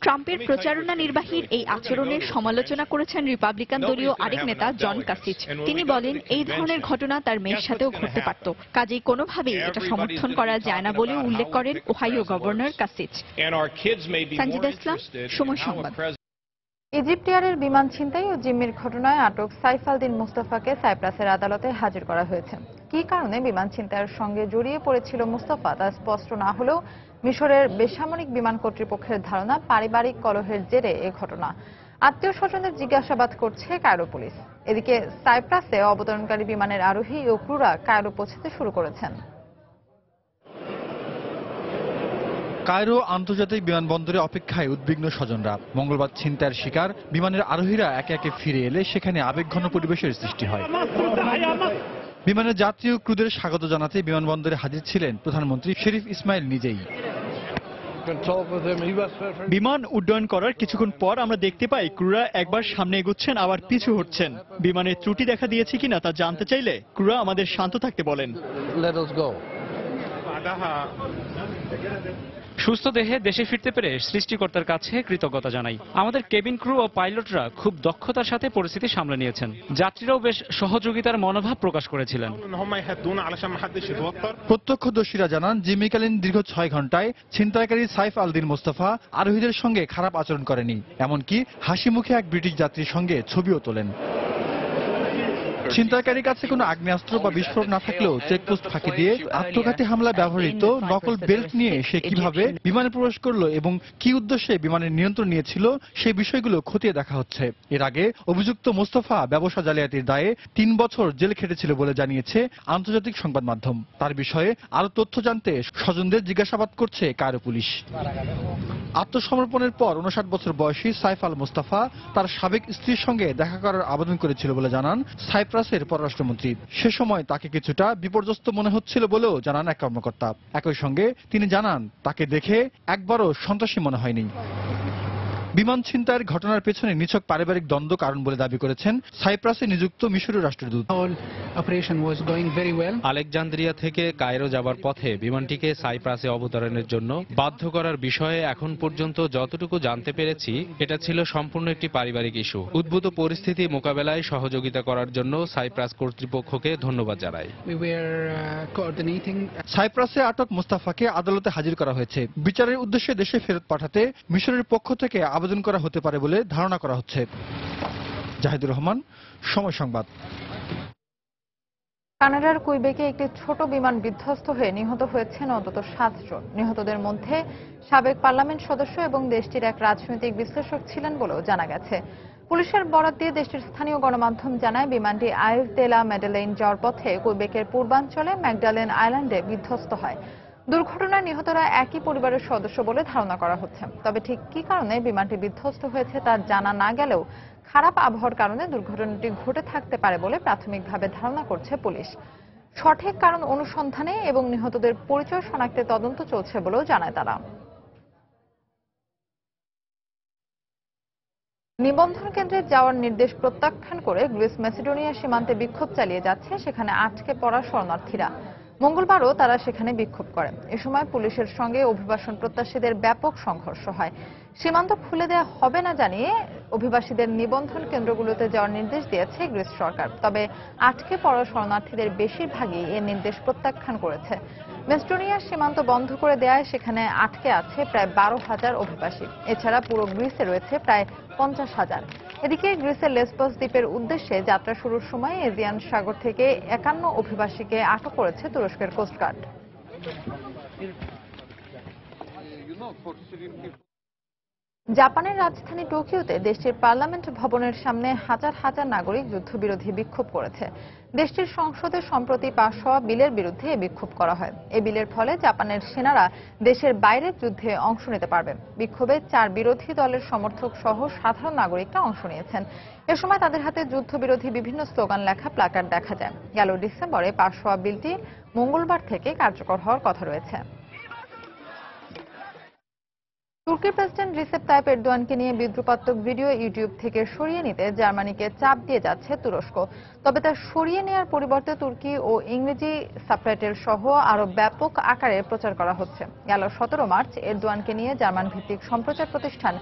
ট্রাম্পের প্রচারণা নির্বাহীর এই আচরণের সমালোচনা করেছেন রিপাবলিকান দলীয় আরেক নেতা জন কাসিচ। তিনি বলেন, এই ধরনের ঘটনা তার মেয়ের সাথেও ঘটতে পারত, কাজেই কোনোভাবেই এটা সমর্থন করা যায় না বলে উল্লেখ করেন ওহাইও গভর্নর কাসিচ। সঞ্জিদা ইসলাম, সময় সংবাদ। ইজিপ্ট এয়ারের বিমান ছিনতাই ও জিম্মির ঘটনায় আটক সাইফ আল-দিন মুস্তাফাকে সাইপ্রাসের আদালতে হাজির করা হয়েছে। কী কারণে বিমান ছিনতাইয়ের সঙ্গে জড়িয়ে পড়েছিল মুস্তাফা তা স্পষ্ট না হলেও মিশরের বেসামরিক বিমান কর্তৃপক্ষের ধারণা পারিবারিক কলহের জেরে এ ঘটনা। আত্মীয় স্বজনদের জিজ্ঞাসাবাদ করছে কায়রো পুলিশ। এদিকে সাইপ্রাসে অবতরণকারী বিমানের আরোহী ও ক্রুরা কায়রো পৌঁছাতে শুরু করেছেন। কায়রো আন্তর্জাতিক বিমানবন্দরে অপেক্ষায় উদ্বিগ্ন স্বজনরা। মঙ্গলবার ছিনতাইয়ের শিকার বিমানের আরোহীরা একে একে ফিরে এলে সেখানে আবেগঘন পরিবেশের সৃষ্টি হয়। বিমানের যাত্রী ও ক্রুদের স্বাগত জানাতে বিমানবন্দরে হাজির ছিলেন প্রধানমন্ত্রী শেরিফ ইসমাইল নিজেই। বিমান উড্ডয়ন করার কিছুক্ষণ পর আমরা দেখতে পাই ক্রুরা একবার সামনে এগোচ্ছেন, আবার পিছু হটছেন। বিমানের ত্রুটি দেখা দিয়েছে কিনা তা জানতে চাইলে ক্রুরা আমাদের শান্ত থাকতে বলেন। সুস্থ দেহে দেশে ফিরতে পেরে সৃষ্টিকর্তার কাছে কৃতজ্ঞতা জানাই। আমাদের কেবিন ক্রু ও পাইলটরা খুব দক্ষতার সাথে পরিস্থিতি সামলে নিয়েছেন। যাত্রীরাও বেশ সহযোগিতার মনোভাব প্রকাশ করেছিলেন। প্রত্যক্ষদর্শীরা জানান, জিম্মিকালীন দীর্ঘ 6 ঘন্টায় ছিনতাইকারী সাইফ আল-দিন মুস্তাফা আরোহীদের সঙ্গে খারাপ আচরণ করেনি। এমনকি হাসি মুখে এক ব্রিটিশ যাত্রীর সঙ্গে ছবিও তোলেন। ছিনতাইকারীর কাছে কোনো আগ্নেয়াস্ত্র বা বিস্ফোরক না থাকলেও চেকপোস্ট ফাঁকি দিয়ে আত্মঘাতী হামলা ব্যবহৃত নকল বেল্ট নিয়ে সে কিভাবে বিমানে প্রবেশ করলো এবং কি উদ্দেশ্যে বিমানের নিয়ন্ত্রণ নিয়েছিল সেই বিষয়গুলো খতিয়ে দেখা হচ্ছে। এর আগে অভিযুক্ত মোস্তফা ব্যবসা জালিয়াতির দায়ে 3 বছর জেল খেটেছিল বলে জানিয়েছে আন্তর্জাতিক সংবাদ মাধ্যম। তার বিষয়ে আরো তথ্য জানতে স্বজনদের জিজ্ঞাসাবাদ করছে কায়রো পুলিশ। আত্মসমর্পণের পর 59 বছর বয়সী সাইফ আল মোস্তফা তার সাবেক স্ত্রীর সঙ্গে দেখা করার আবেদন করেছিল বলে জানান সাইপ্রাসের পররাষ্ট্রমন্ত্রী। সে সময় তাকে কিছুটা বিপর্যস্ত মনে হচ্ছিল বলেও জানান এক কর্মকর্তা। একই সঙ্গে তিনি জানান তাকে দেখে একবারও সন্ত্রাসী মনে হয়নি। বিমান ছিনতাইয়ের ঘটনার পেছনে নিছক পারিবারিক দ্বন্দ্ব কারণ বলে দাবি করেছেন সাইপ্রাসে নিযুক্ত মিশরীয় রাষ্ট্রদূত। আলেকজান্দ্রিয়া থেকে কায়রো যাবার পথে বিমানটিকে সাইপ্রাসে অবতরণের জন্য বাধ্য করার বিষয়ে এখন পর্যন্ত যতটুকু জানতে পেরেছি এটা ছিল সম্পূর্ণ একটি পারিবারিক ইস্যু। উদ্ভূত পরিস্থিতি মোকাবেলায় সহযোগিতা করার জন্য সাইপ্রাস কর্তৃপক্ষকে ধন্যবাদ জানাই। সাইপ্রাসে আটক মোস্তাফাকে আদালতে হাজির করা হয়েছে। বিচারের উদ্দেশ্যে দেশে ফেরত পাঠাতে মিশরের পক্ষ থেকে আবেদন করা হতে পারে বলে ধারণা করা হচ্ছে। জাহিদুর রহমান, সময় সংবাদ। কানাডার কুইবেকে একটি ছোট বিমান বিধ্বস্ত হয়ে নিহত হয়েছেন অন্তত 7 জন। নিহতদের মধ্যে সাবেক পার্লামেন্ট সদস্য এবং দেশটির এক রাজনৈতিক বিশ্লেষক ছিলেন বলেও জানা গেছে। পুলিশের বরাত দিয়ে দেশটির স্থানীয় গণমাধ্যম জানায় বিমানটি আইল দে লা ম্যাডেলেইন যাওয়ার পথে কুইবেকের পূর্বাঞ্চলে ম্যাকডালেন আইল্যান্ডে বিধ্বস্ত হয়। দুর্ঘটনায় নিহতরা একই পরিবারের সদস্য বলে ধারণা করা হচ্ছে। তবে ঠিক কি কারণে বিমানটি বিধ্বস্ত হয়েছে তা জানা না গেলেও খারাপ আবহাওয়ার কারণে দুর্ঘটনাটি ঘটে থাকতে পারে বলে প্রাথমিকভাবে ধারণা করছে পুলিশ। সঠিক কারণ অনুসন্ধানে এবং নিহতদের পরিচয় শনাক্তে তদন্ত চলছে বলেও জানায় তারা। নিবন্ধন কেন্দ্রে যাওয়ার নির্দেশ প্রত্যাখ্যান করে গ্রিস ম্যাসিডোনিয়া সীমান্তে বিক্ষোভ চালিয়ে যাচ্ছে সেখানে আটকে পড়া শরণার্থীরা। মঙ্গলবারও তারা সেখানে বিক্ষোভ করেন। এ সময় পুলিশের সঙ্গে অভিবাসন প্রত্যাশীদের ব্যাপক সংঘর্ষ হয়। সীমান্ত খুলে দেওয়া হবে না জানিয়ে অভিবাসীদের নিবন্ধন কেন্দ্রগুলোতে যাওয়ার নির্দেশ দিয়েছে গ্রিস সরকার। তবে আটকে পড়া শরণার্থীদের বেশিরভাগই এর নির্দেশ প্রত্যাখ্যান করেছে। ম্যাসিডোনিয়ার সীমান্ত বন্ধ করে দেওয়ায় সেখানে আটকে আছে প্রায় 12,000 অভিবাসী। এছাড়া পুরো গ্রিসে রয়েছে প্রায় 50,000। এদিকে গ্রিসের লেসবস দ্বীপের উদ্দেশ্যে যাত্রা শুরুর সময় এজিয়ান সাগর থেকে 51 অভিবাসীকে আটক করেছে তুরস্কের কোস্টগার্ড। জাপানের রাজধানী টোকিওতে দেশটির পার্লামেন্ট ভবনের সামনে হাজার হাজার নাগরিক যুদ্ধবিরোধী বিক্ষোভ করেছে। দেশটির সংসদে সম্প্রতি পাশ হওয়া বিলের বিরুদ্ধে এই বিক্ষোভ করা হয়। এই বিলের ফলে জাপানের সেনারা দেশের বাইরের যুদ্ধে অংশ নিতে পারবে। বিক্ষোভে 4 বিরোধী দলের সমর্থক সহ সাধারণ নাগরিকরা অংশ নিয়েছেন। এ সময় তাদের হাতে যুদ্ধবিরোধী বিভিন্ন স্লোগান লেখা প্ল্যাকার্ড দেখা যায়। গেল ডিসেম্বরে পাশ হওয়া বিলটি মঙ্গলবার থেকে কার্যকর হওয়ার কথা রয়েছে। তুর্কির প্রেসিডেন্ট রিসেপ তাইপ এরদোয়ানকে নিয়ে বিদ্রুপাত্মক ভিডিও ইউটিউব থেকে সরিয়ে নিতে জার্মানিকে চাপ দিয়ে যাচ্ছে তুরস্ক। তবে তা সরিয়ে নেওয়ার পরিবর্তে তুর্কি ও ইংরেজি সাবটাইটেল সহ আরো ব্যাপক আকারে প্রচার করা হচ্ছে। গেল 17 মার্চ এরদোয়ানকে নিয়ে জার্মান ভিত্তিক সম্প্রচার প্রতিষ্ঠান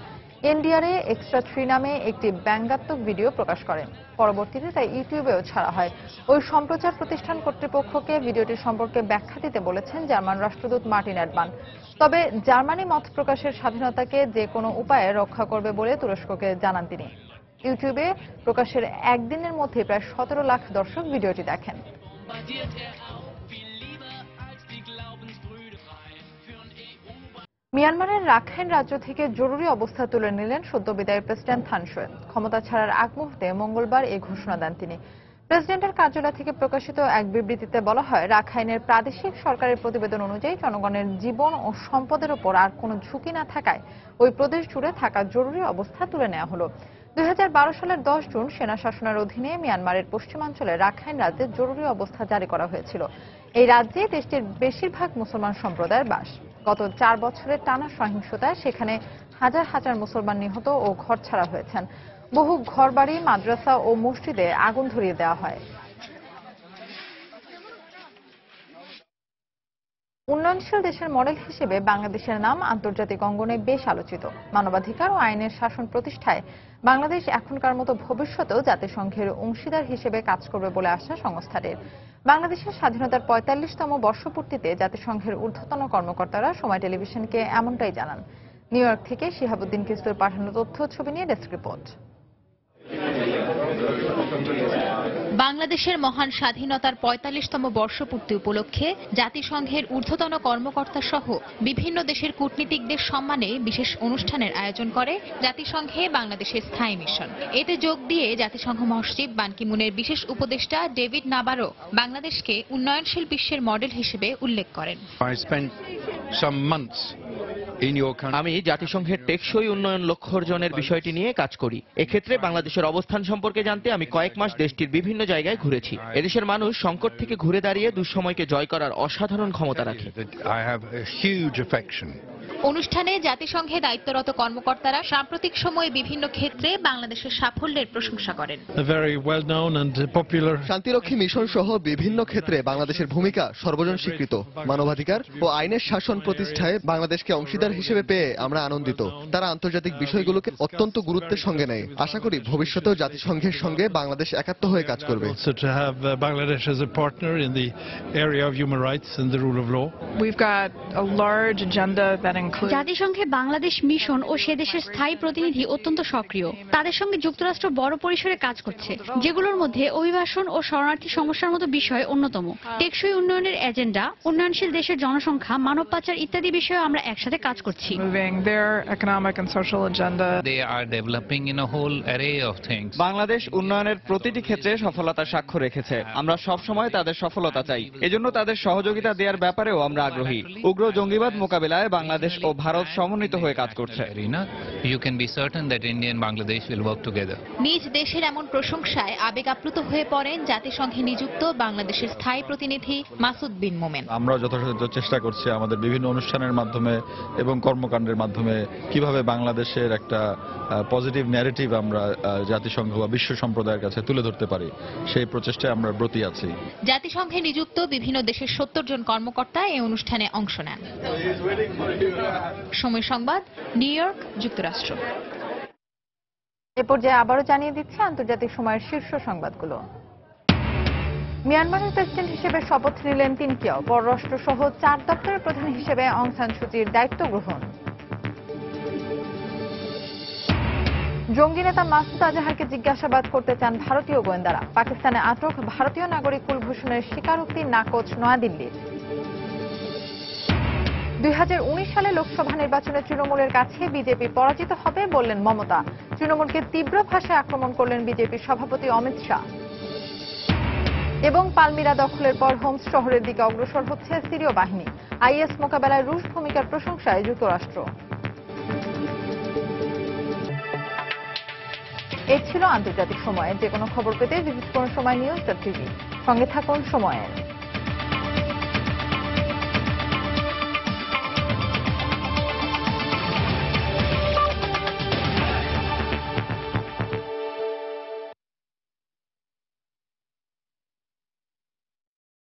এনডিআরএ এক্সট্রা 3 নামে একটি ব্যঙ্গাত্মক ভিডিও প্রকাশ করেন। পরবর্তীতে তা ইউটিউবেও ছাড়া হয়। ওই সম্প্রচার প্রতিষ্ঠান কর্তৃপক্ষকে ভিডিওটি সম্পর্কে ব্যাখ্যা দিতে বলেছেন জার্মান রাষ্ট্রদূত মার্টিন এডমান। তবে জার্মানি মত প্রকাশের স্বাধীনতাকে যে কোনো উপায়ে রক্ষা করবে বলে তুরস্ককে জানান তিনি। ইউটিউবে প্রকাশের একদিনের মধ্যে প্রায় 17 লাখ দর্শক ভিডিওটি দেখেন। মিয়ানমারের রাখাইন রাজ্য থেকে জরুরি অবস্থা তুলে নিলেন সদ্য বিদায়ী প্রেসিডেন্ট থান সোয়েন। ক্ষমতা ছাড়ার আগ মুহূর্তে মঙ্গলবার এই ঘোষণা দেন তিনি। প্রেসিডেন্টের কার্যালয় থেকে প্রকাশিত এক বিবৃতিতে বলা হয়, রাখাইনের প্রাদেশিক সরকারের প্রতিবেদন অনুযায়ী জনগণের জীবন ও সম্পদের উপর আর কোনো ঝুঁকি না থাকায় ওই প্রদেশ জুড়ে থাকা জরুরি অবস্থা তুলে নেওয়া হলো। 2012 সালের 10 জুন সেনা শাসনের অধীনে মিয়ানমারের পশ্চিমাঞ্চলে রাখাইন রাজ্যে জরুরি অবস্থা জারি করা হয়েছিল। এই রাজ্যে দেশটির বেশিরভাগ মুসলমান সম্প্রদায়ের বাস। গত 4 বছরের টানা সহিংসতায় সেখানে হাজার হাজার মুসলমান নিহত ও ঘরছাড়া হয়েছেন। বহু ঘরবাড়ি, মাদ্রাসা ও মসজিদে আগুন ধরিয়ে দেওয়া হয়। উন্নয়নশীল দেশের মডেল হিসেবে বাংলাদেশের নাম আন্তর্জাতিক অঙ্গনে বেশ আলোচিত। মানবাধিকার ও আইনের শাসন প্রতিষ্ঠায় বাংলাদেশ এখনকার মতো ভবিষ্যতেও জাতিসংঘের অংশীদার হিসেবে কাজ করবে বলে আশা সংস্থাটির। বাংলাদেশের স্বাধীনতার 45তম বর্ষপূর্তিতে জাতিসংঘের ঊর্ধ্বতন কর্মকর্তারা সময় টেলিভিশনকে এমনটাই জানান। নিউ ইয়র্ক থেকে শিহাবুদ্দিন কিস্তুর পাঠানো তথ্য ছবি নিয়ে ডেস্ক রিপোর্ট। বাংলাদেশের মহান স্বাধীনতার ৪৫তম বর্ষপূর্তি উপলক্ষে জাতিসংঘের ঊর্ধ্বতন কর্মকর্তা সহ বিভিন্ন দেশের কূটনীতিকদের সম্মানে বিশেষ অনুষ্ঠানের আয়োজন করে জাতিসংঘে বাংলাদেশের স্থায়ী মিশন। এতে যোগ দিয়ে জাতিসংঘ মহাসচিব বান কি মুনের বিশেষ উপদেষ্টা ডেভিড নাবারো বাংলাদেশকে উন্নয়নশীল বিশ্বের মডেল হিসেবে উল্লেখ করেন। আমি জাতিসংঘের টেকসই উন্নয়ন লক্ষ্য অর্জনের বিষয়টি নিয়ে কাজ করি। এক্ষেত্রে বাংলাদেশের অবস্থান সম্পর্কে জানতে আমি কয়েক মাস দেশটির বিভিন্ন জায়গায় ঘুরেছি। এদেশের মানুষ সংকট থেকে ঘুরে দাঁড়িয়ে দুঃসময়কে জয় করার অসাধারণ ক্ষমতা রাখে। অনুষ্ঠানে জাতিসংঘে দায়িত্বরত কর্মকর্তারা সাম্প্রতিক সময়ে বিভিন্ন ক্ষেত্রে বাংলাদেশের সাফল্যের প্রশংসা করেন। শান্তিরক্ষী মিশন সহ বিভিন্ন ক্ষেত্রে বাংলাদেশের ভূমিকা সর্বজন স্বীকৃত। মানবাধিকার ও আইনের শাসন প্রতিষ্ঠায় বাংলাদেশকে অংশীদার হিসেবে পেয়ে আমরা আনন্দিত। তারা আন্তর্জাতিক বিষয়গুলোকে অত্যন্ত গুরুত্বের সঙ্গে নেয়। আশা করি ভবিষ্যতেও জাতিসংঘের সঙ্গে বাংলাদেশ একাত্ম হয়ে কাজ করবে। জাতিসংঘে বাংলাদেশ মিশন ও সে দেশের স্থায়ী প্রতিনিধি অত্যন্ত সক্রিয়। তাদের সঙ্গে যুক্তরাষ্ট্র বড় পরিসরে কাজ করছে, যেগুলোর মধ্যে অভিবাসন ও শরণার্থী সমস্যার মতো বিষয় অন্যতম। টেকসই উন্নয়নের এজেন্ডা, উন্নয়নশীল দেশের জনসংখ্যা, মানব পাচার ইত্যাদি বিষয়ে আমরা একসাথে কাজ করছি। বাংলাদেশ উন্নয়নের প্রতিটি ক্ষেত্রে সফলতার সাক্ষ্য রেখেছে। আমরা সব সময় তাদের সফলতা চাই, এজন্য তাদের সহযোগিতা দেওয়ার ব্যাপারেও আমরা আগ্রহী। উগ্র জঙ্গিবাদ মোকাবিলায় বাংলাদেশ ও ভারত সমন্বিত হয়ে কাজ করছে। নিজ দেশের এমন প্রশংসায় আবেগ আপ্লুত হয়ে পড়েন জাতিসংঘে নিযুক্ত বাংলাদেশের স্থায়ী প্রতিনিধি মাসুদ বিন মোমেন। আমরা যথাযথ চেষ্টা করছি আমাদের বিভিন্ন অনুষ্ঠানের মাধ্যমে এবং কর্মকাণ্ডের মাধ্যমে কিভাবে বাংলাদেশের একটা পজিটিভ ন্যারেটিভ আমরা জাতিসংঘ বা বিশ্ব সম্প্রদায়ের কাছে তুলে ধরতে পারি, সেই প্রচেষ্টায় আমরা ব্রতী আছি। জাতিসংঘে নিযুক্ত বিভিন্ন দেশের ৭০ জন কর্মকর্তা এই অনুষ্ঠানে অংশ নেন। সময় সংবাদ, নিউ ইয়র্ক, যুক্তরাষ্ট্র। এ পর্যায়ে আবারও জানিয়ে দিচ্ছে আন্তর্জাতিক সময়ের শীর্ষ সংবাদগুলো। মিয়ানমারের প্রেসিডেন্ট হিসেবে শপথ নিলেন তিন কিয়াও। পররাষ্ট্র সহ 4 দপ্তরের প্রধান হিসেবে অং সান সুচির দায়িত্ব গ্রহণ। জঙ্গি নেতা মাসুদ আজহারকে জিজ্ঞাসাবাদ করতে চান ভারতীয় গোয়েন্দারা। পাকিস্তানে আটক ভারতীয় নাগরিক কুলভূষণের স্বীকারোক্তি নাকচ নয়াদিল্লির। 2019 সালে লোকসভা নির্বাচনে তৃণমূলের কাছে বিজেপি পরাজিত হবে বললেন মমতা। তৃণমূলকে তীব্র ভাষায় আক্রমণ করলেন বিজেপির সভাপতি অমিত শাহ। এবং পালমিরা দখলের পর হোমস শহরের দিকে অগ্রসর হচ্ছে সিরীয় বাহিনী। আইএস মোকাবেলায় রুশ ভূমিকার প্রশংসায় যুক্তরাষ্ট্র। এই ছিল আন্তর্জাতিক সময়ে। যে কোনো খবর পেতে ভিজিট করুন সময় নিউজ.tv। সঙ্গে থাকুন সময়ের।